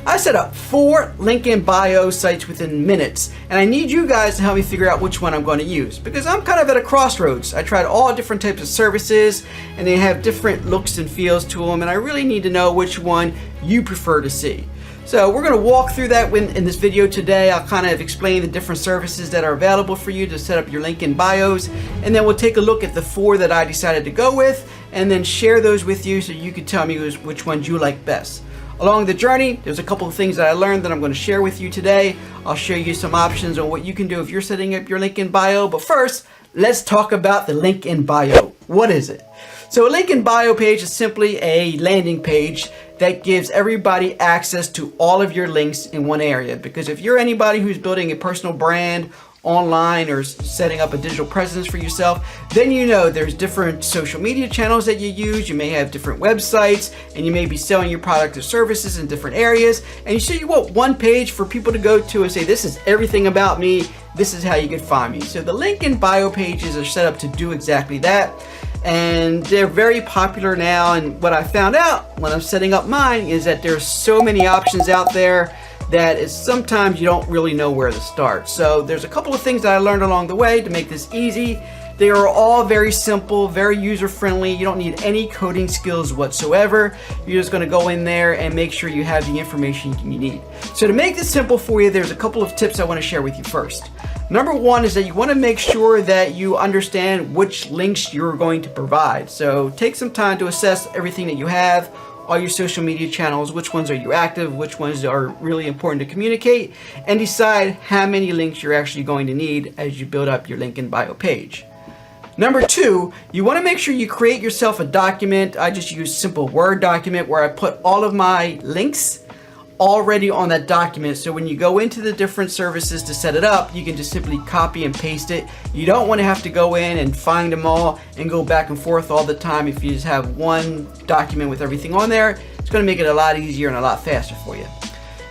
I set up 4 link in bio sites within minutes, and I need you guys to help me figure out which one I'm going to use, because I'm kind of at a crossroads. I tried all different types of services and they have different looks and feels to them, and I really need to know which one you prefer to see. So we're going to walk through that in this video today. I'll kind of explain the different services that are available for you to set up your link in bios, and then we'll take a look at the 4 that I decided to go with and then share those with you so you can tell me which ones you like best. Along the journey, there's a couple of things that I learned that I'm going to share with you today. I'll show you some options on what you can do if you're setting up your link in bio. But first, let's talk about the link in bio. What is it? So a link in bio page is simply a landing page that gives everybody access to all of your links in one area. Because if you're anybody who's building a personal brand online or setting up a digital presence for yourself, then you know there's different social media channels that you use. You may have different websites, and you may be selling your product or services in different areas. And so you want one page for people to go to and say, this is everything about me. This is how you can find me. So the link in bio pages are set up to do exactly that. And they're very popular now. And what I found out when I'm setting up mine is that there's so many options out there that is sometimes you don't really know where to start. So there's a couple of things that I learned along the way to make this easy. They are all very simple, very user-friendly. You don't need any coding skills whatsoever. You're just gonna go in there and make sure you have the information you need. So to make this simple for you, there's a couple of tips I wanna share with you first. Number one is that you wanna make sure that you understand which links you're going to provide. So take some time to assess everything that you have, all your social media channels, which ones are you active, which ones are really important to communicate, and decide how many links you're actually going to need as you build up your link in bio page. Number two, you want to make sure you create yourself a document. I just use simple Word document where I put all of my links already on that document. So when you go into the different services to set it up, you can just simply copy and paste it. You don't want to have to go in and find them all and go back and forth all the time. If you just have one document with everything on there, it's going to make it a lot easier and a lot faster for you.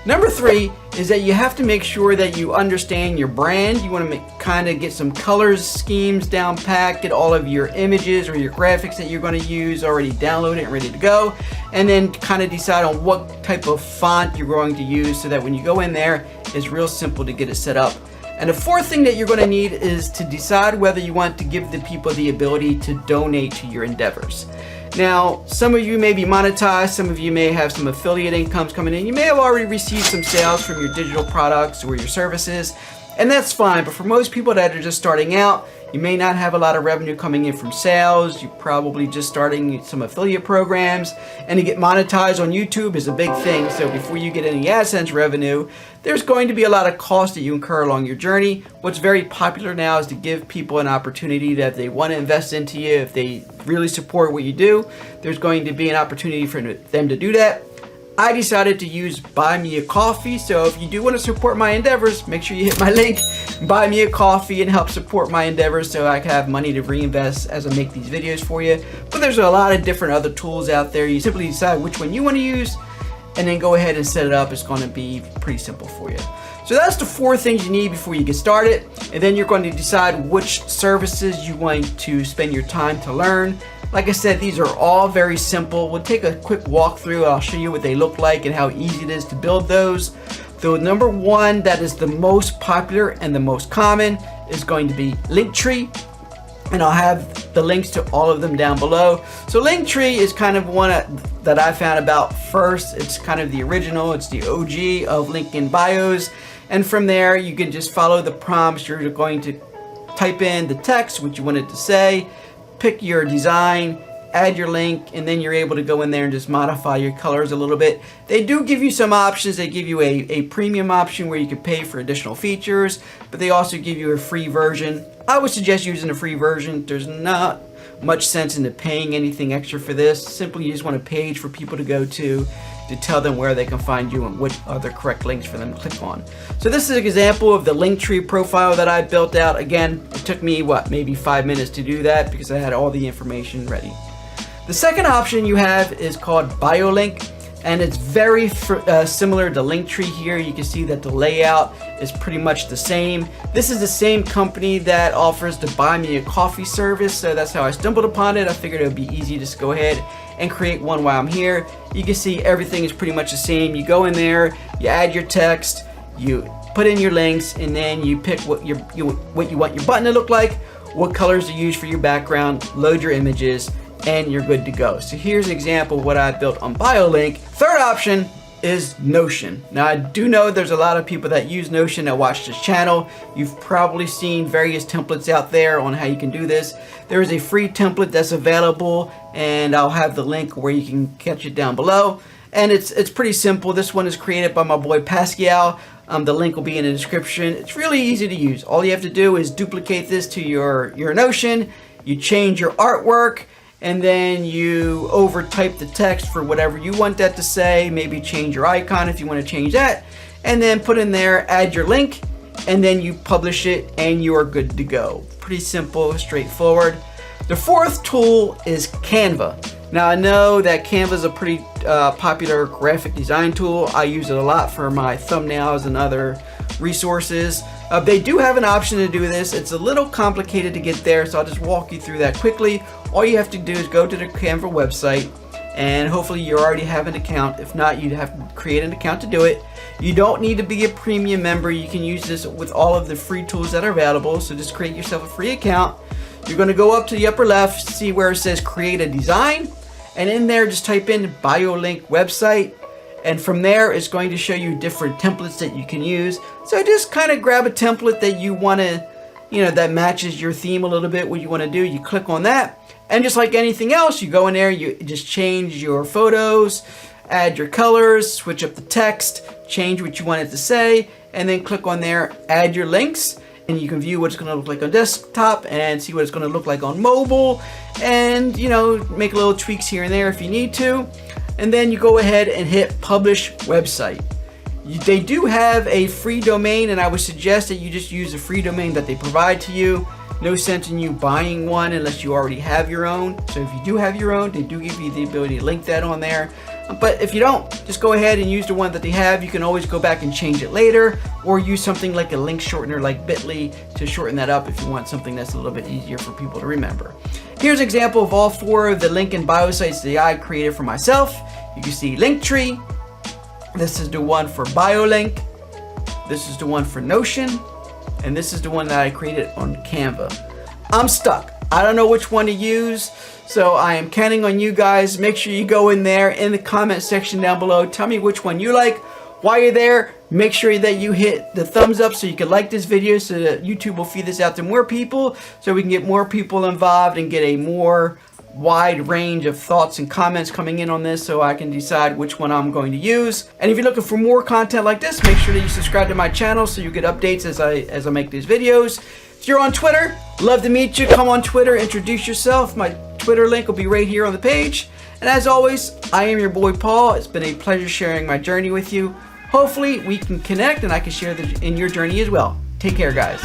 Number three is that you have to make sure that you understand your brand. You want to kind of get some colors schemes down pat, get all of your images or your graphics that you're going to use already downloaded and ready to go, and then kind of decide on what type of font you're going to use so that when you go in there, it's real simple to get it set up. And the fourth thing that you're going to need is to decide whether you want to give the people the ability to donate to your endeavors. Now, some of you may be monetized, some of you may have some affiliate incomes coming in. You may have already received some sales from your digital products or your services, and that's fine. But for most people that are just starting out, you may not have a lot of revenue coming in from sales. You're probably just starting some affiliate programs, and to get monetized on YouTube is a big thing. So before you get any AdSense revenue, there's going to be a lot of costs that you incur along your journey. What's very popular now is to give people an opportunity that if they want to invest into you, if they really support what you do, there's going to be an opportunity for them to do that. I decided to use Buy Me a Coffee, so if you do want to support my endeavors, make sure you hit my link, buy me a coffee, and help support my endeavors so I can have money to reinvest as I make these videos for you. But there's a lot of different other tools out there. You simply decide which one you want to use and then go ahead and set it up. It's going to be pretty simple for you. So that's the 4 things you need before you get started, and then you're going to decide which services you want to spend your time to learn. Like I said, these are all very simple. We'll take a quick walkthrough. I'll show you what they look like and how easy it is to build those. The number one that is the most popular and the most common is going to be Linktree, and I'll have the links to all of them down below. So Linktree is kind of one that I found about first. It's kind of the original. It's the OG of link in bios, and from there you can just follow the prompts. You're going to type in the text, what you want it to say, pick your design, add your link, and then you're able to go in there and just modify your colors a little bit. They do give you some options. They give you a premium option where you can pay for additional features, but they also give you a free version. I would suggest using the free version. There's not much sense into paying anything extra for this. Simply you just want a page for people to go to tell them where they can find you and what are the correct links for them to click on. So this is an example of the Linktree profile that I built out. Again, it took me, maybe 5 minutes to do that because I had all the information ready. The second option you have is called Biolink, and it's very similar to Linktree here. You can see that the layout is pretty much the same. This is the same company that offers the Buy Me a Coffee service, so that's how I stumbled upon it. I figured it would be easy to just go ahead and create one while I'm here. You can see everything is pretty much the same. You go in there, you add your text, you put in your links, and then you pick what you want your button to look like, what colors to use for your background, load your images, and you're good to go. So here's an example of what I built on Biolink. Third option is Notion. Now I do know there's a lot of people that use Notion that watch this channel. You've probably seen various templates out there on how you can do this. There is a free template that's available, and I'll have the link where you can catch it down below. And it's pretty simple. This one is created by my boy Pascal. The link will be in the description. It's really easy to use. All you have to do is duplicate this to your Notion. You change your artwork, and then you overtype the text for whatever you want that to say. Maybe change your icon if you want to change that, and then put in there, add your link, and then you publish it, and you are good to go. Pretty simple, straightforward. The fourth tool is Canva. Now I know that Canva is a pretty popular graphic design tool. I use it a lot for my thumbnails and other resources. They do have an option to do this. It's a little complicated to get there, so I'll just walk you through that quickly. All you have to do is go to the Canva website, and hopefully you already have an account. If not, you'd have to create an account to do it. You don't need to be a premium member. You can use this with all of the free tools that are available, so just create yourself a free account. You're going to go up to the upper left, see where it says create a design, and in there just type in Biolink website, and from there it's going to show you different templates that you can use. So just kind of grab a template that you want to, that matches your theme a little bit, what you want to do. You click on that, and just like anything else, you go in there, you just change your photos, add your colors, switch up the text, change what you want it to say, and then click on there, add your links, and you can view what it's going to look like on desktop and see what it's going to look like on mobile, and make little tweaks here and there if you need to. And then you go ahead and hit publish website. They do have a free domain, and I would suggest that you just use the free domain that they provide to you. No sense in you buying one unless you already have your own. So if you do have your own, they do give you the ability to link that on there. But if you don't, just go ahead and use the one that they have. You can always go back and change it later, or use something like a link shortener like Bitly to shorten that up if you want something that's a little bit easier for people to remember. Here's an example of all four of the link and bio sites that I created for myself. You can see Linktree. This is the one for Biolink. This is the one for Notion. And this is the one that I created on Canva. I'm stuck. I don't know which one to use, so I am counting on you guys. Make sure you go in there in the comment section down below. Tell me which one you like. While you're there, make sure that you hit the thumbs up so you can like this video, so that YouTube will feed this out to more people, so we can get more people involved and get a more wide range of thoughts and comments coming in on this, so I can decide which one I'm going to use. And if you're looking for more content like this, make sure that you subscribe to my channel so you get updates as I make these videos. If you're on Twitter, love to meet you. Come on Twitter, introduce yourself. My Twitter link will be right here on the page. And as always, I am your boy Paul. It's been a pleasure sharing my journey with you. Hopefully we can connect and I can share in your journey as well. Take care, guys.